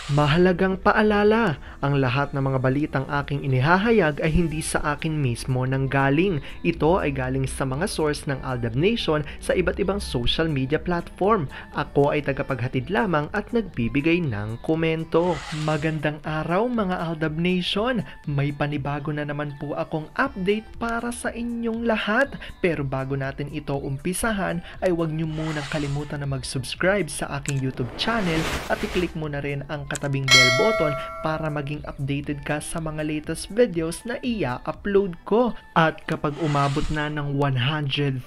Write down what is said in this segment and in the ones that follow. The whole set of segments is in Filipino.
Mahalagang paalala, ang lahat ng mga balitang aking inihahayag ay hindi sa akin mismo nanggaling. Ito ay galing sa mga source ng Aldab Nation sa iba't ibang social media platform. Ako ay tagapaghatid lamang at nagbibigay ng komento. Magandang araw mga Aldab Nation! May panibago na naman po akong update para sa inyong lahat. Pero bago natin ito umpisahan ay huwag niyo munang kalimutan na mag-subscribe sa aking YouTube channel at i-click mo na rin ang katabing bell button para maging updated ka sa mga latest videos na i-upload ko. At kapag umabot na ng 100,000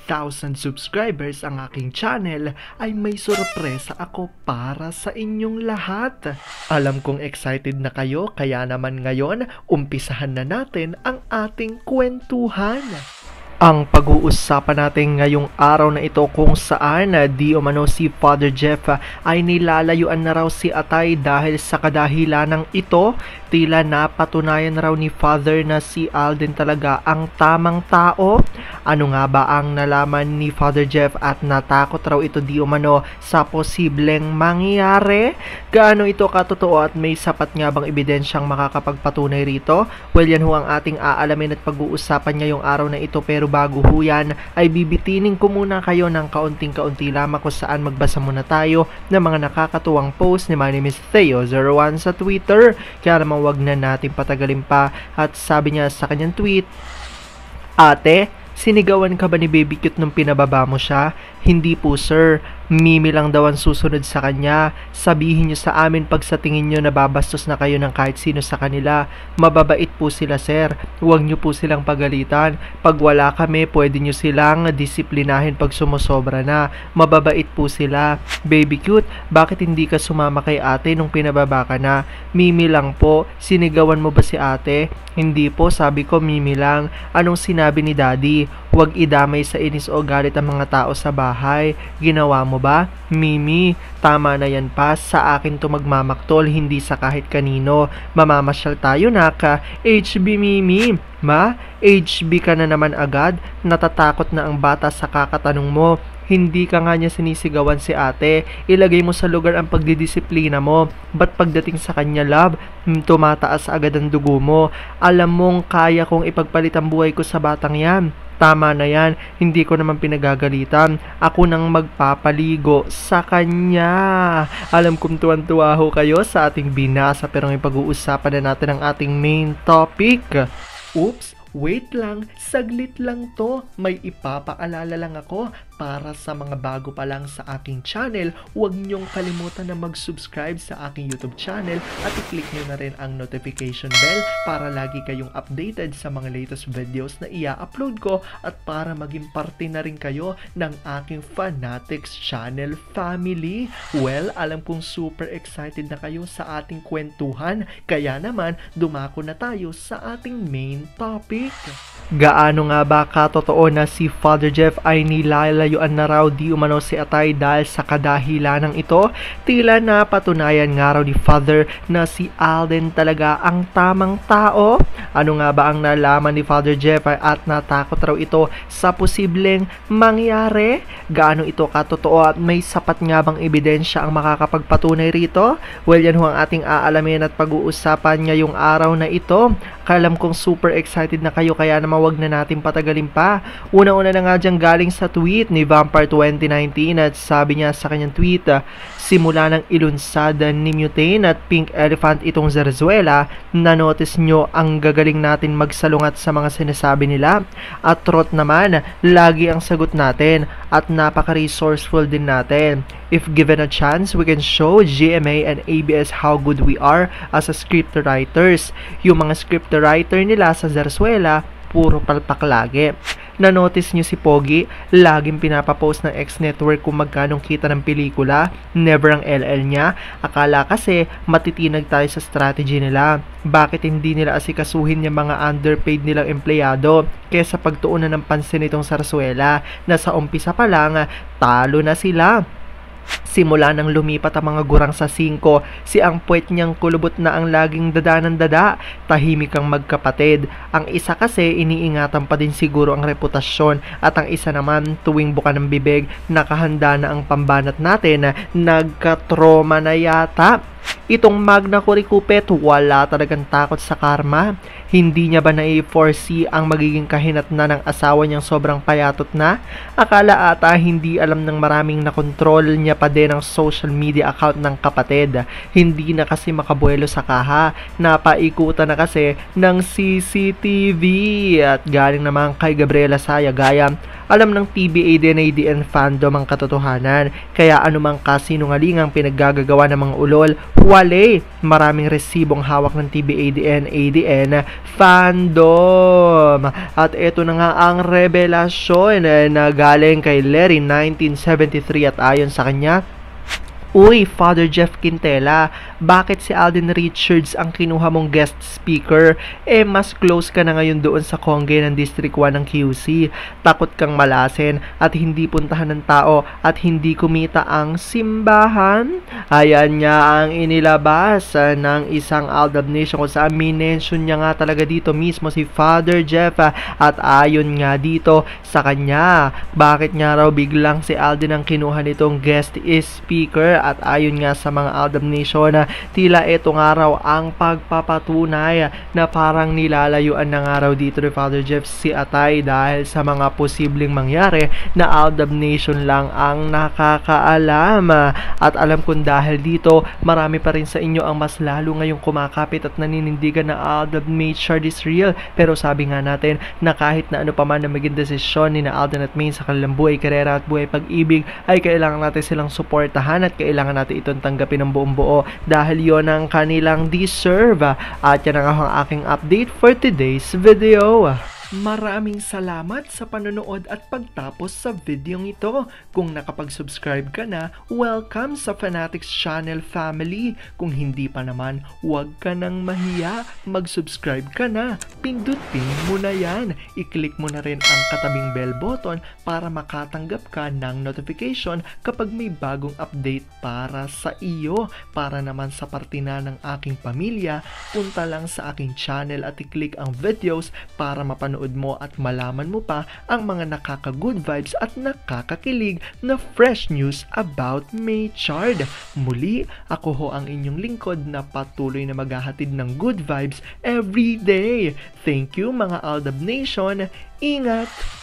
subscribers ang aking channel, ay may sorpresa ako para sa inyong lahat. Alam kong excited na kayo, kaya naman ngayon, umpisahan na natin ang ating kwentuhan. Ang pag-uusapan natin ngayong araw na ito kung saan di umano si Father Jeff ay nilalayuan na raw si Atay dahil sa kadahilanang ito. Tila napatunayan raw ni Father na si Alden talaga ang tamang tao. Ano nga ba ang nalaman ni Father Jeff at natakot raw ito di umano sa posibleng mangyari? Gaano ito katotoo at may sapat nga bang ebidensyang makakapagpatunay rito? Well, yan ho ang ating aalamin at pag-uusapan ngayong araw na ito, pero bago ho yan ay bibitinin ko muna kayo ng kaunting-kaunti lamang kung saan magbasa muna tayo ng mga nakakatuwang post ni My Name is Theo01 sa Twitter. Kaya naman wag na natin patagalin pa, at sabi niya sa kanyang tweet: "Ate, sinigawan ka ba ni Baby Cute nung pinababa mo siya?" "Hindi po sir, Mimi lang daw ang susunod sa kanya. Sabihin niyo sa amin pag sa tingin niyo nababastos na kayo ng kahit sino sa kanila. Mababait po sila sir, huwag niyo po silang pagalitan. Pag wala kami, pwede niyo silang disiplinahin pag sumusobra na. Mababait po sila. Baby Cute, bakit hindi ka sumama kay ate nung pinababa ka na?" "Mimi lang po." "Sinigawan mo ba si ate?" "Hindi po, sabi ko Mimi lang." "Anong sinabi ni daddy?" "Huwag idamay sa inis o galit ang mga tao sa bahay. Ginawa mo ba?" "Mimi, tama na yan pa. Sa akin to magmamaktol, hindi sa kahit kanino. Mamamasyal tayo naka. HB Mimi." "Ma, HB ka na naman agad? Natatakot na ang bata sa kakatanong mo. Hindi ka nga niya sinisigawan si ate. Ilagay mo sa lugar ang pagdidisiplina mo. Ba't pagdating sa kanya, love, tumataas agad ang dugo mo? Alam mong kaya kong ipagpalit ang buhay ko sa batang yan. Tama na yan, hindi ko naman pinagagalitan. Ako nang magpapaligo sa kanya." Alam kong tuwan-tuwa ho kayo sa ating binasa, pero may pag-uusapan na natin ang ating main topic. Oops! Wait lang, saglit lang to. May ipapaalala lang ako para sa mga bago pa lang sa aking channel. Huwag niyong kalimutan na mag-subscribe sa aking YouTube channel at i-click niyo na rin ang notification bell para lagi kayong updated sa mga latest videos na i-upload ko, at para maging parte na rin kayo ng aking Fanatics channel family. Well, alam kong super excited na kayo sa ating kwentuhan, kaya naman dumako na tayo sa ating main topic. Gaano nga ba katotoo na si Father Jeff ay nilalayuan na raw di umano si Atay dahil sa kadahilanang ito? Tila napatunayan nga raw ni Father na si Alden talaga ang tamang tao. Ano nga ba ang nalaman ni Father Jeff at natakot raw ito sa posibleng mangyari? Gaano ito katotoo at may sapat nga bang ebidensya ang makakapagpatunay rito? Well, yan ho ang ating aalamin at pag-uusapan ngayong araw na ito. Alam kong super excited na kayo, kaya naman wag na natin patagalin pa. Una-una na nga dyan galing sa tweet ni Vampire 2019, at sabi niya sa kanyang tweet: "Simula ng ilunsad ni Mutane at Pink Elephant itong Zarzuela, na-notice nyo ang gagaling natin magsalungat sa mga sinasabi nila? At trot naman, lagi ang sagot natin at napaka-resourceful din natin. If given a chance, we can show GMA and ABS how good we are as a scriptwriters." Yung mga scriptwriter nila sa Zarzuela, puro palpak lagi. Na-notice nyo si Pogi, laging pinapapost ng X-Network kung magkanong kita ng pelikula, never ang LL niya. Akala kasi matitinag tayo sa strategy nila. Bakit hindi nila asikasuhin yung mga underpaid nilang empleyado kesa pagtuunan ng pansin itong Zarzuela na sa umpisa pa lang, talo na sila? Simula nang lumipat ang mga gurang sa 5, si ang puwet niyang kulubot na ang laging dada ng dada, tahimik ang magkapatid. Ang isa kasi iniingatan pa din siguro ang reputasyon, at ang isa naman tuwing buka ng bibig, nakahanda na ang pambanat natin, nagkatroma na yata. Itong Magna Kurikupet, wala talagang takot sa karma. Hindi niya ba na-foresee ang magiging kahinatnan ng asawa niyang sobrang payatot na? Akala ata hindi alam ng maraming na control niya pa din ang social media account ng kapatid. Hindi na kasi makabuelo sa kaha. Napaikutan na kasi ng CCTV at galing naman kay Gabriela Sayagaya. Alam ng TBA din ADN fandom ang katotohanan, kaya anumang kasinungalingang pinaggagawa ng mga ulol, wale. Maraming resibong hawak ng TBA ADN fandom. At ito na nga ang revelasyon na galing kay Larry 1973 at ayon sa kanya, uy, Father Jeff Quintela, bakit si Alden Richards ang kinuha mong guest speaker? Mas close ka na ngayon doon sa Congre ng District 1 ng QC. Takot kang malasin at hindi puntahan ng tao at hindi kumita ang simbahan? Ayan niya ang inilabas ng isang Aldab Nation kung saan minention niya nga talaga dito mismo si Father Jeff at ayon nga dito sa kanya, bakit nga raw biglang si Alden ang kinuha nitong guest speaker? At ayon nga sa mga Aldab Nation, tila ito nga raw ang pagpapatunay na parang nilalayuan na nga raw dito ni Father Jeff si Atay dahil sa mga posibleng mangyari na Aldab Nation lang ang nakakaalam. At alam kong dahil dito, marami pa rin sa inyo ang mas lalo ngayong kumakapit at naninindigan na Aldab Matriarch is real. Pero sabi nga natin na kahit na ano pa man na maging desisyon ni na Alden at Maine sa kanilang buhay, karera at buhay pag-ibig, ay kailangan natin silang suportahan at kailangan natin itong tanggapin ng buong buo dahil yon ang kanilang deserve. At yan ang aking update for today's video. Maraming salamat sa panonood at pagtapos sa videong ito. Kung nakapag-subscribe ka na, welcome sa Fanatics Channel family. Kung hindi pa naman, huwag ka nang mahiya. Mag-subscribe ka na. Pindutin mo na yan. I-click mo na rin ang katabing bell button para makatanggap ka ng notification kapag may bagong update para sa iyo. Para naman sa parte na ng aking pamilya, punta lang sa aking channel at i-click ang videos para mapanood mo at malaman mo pa ang mga nakaka-good vibes at nakakakilig na fresh news about Maychard. Muli, ako ho ang inyong lingkod na patuloy na maghahatid ng good vibes every day. Thank you mga Aldab Nation. Ingat!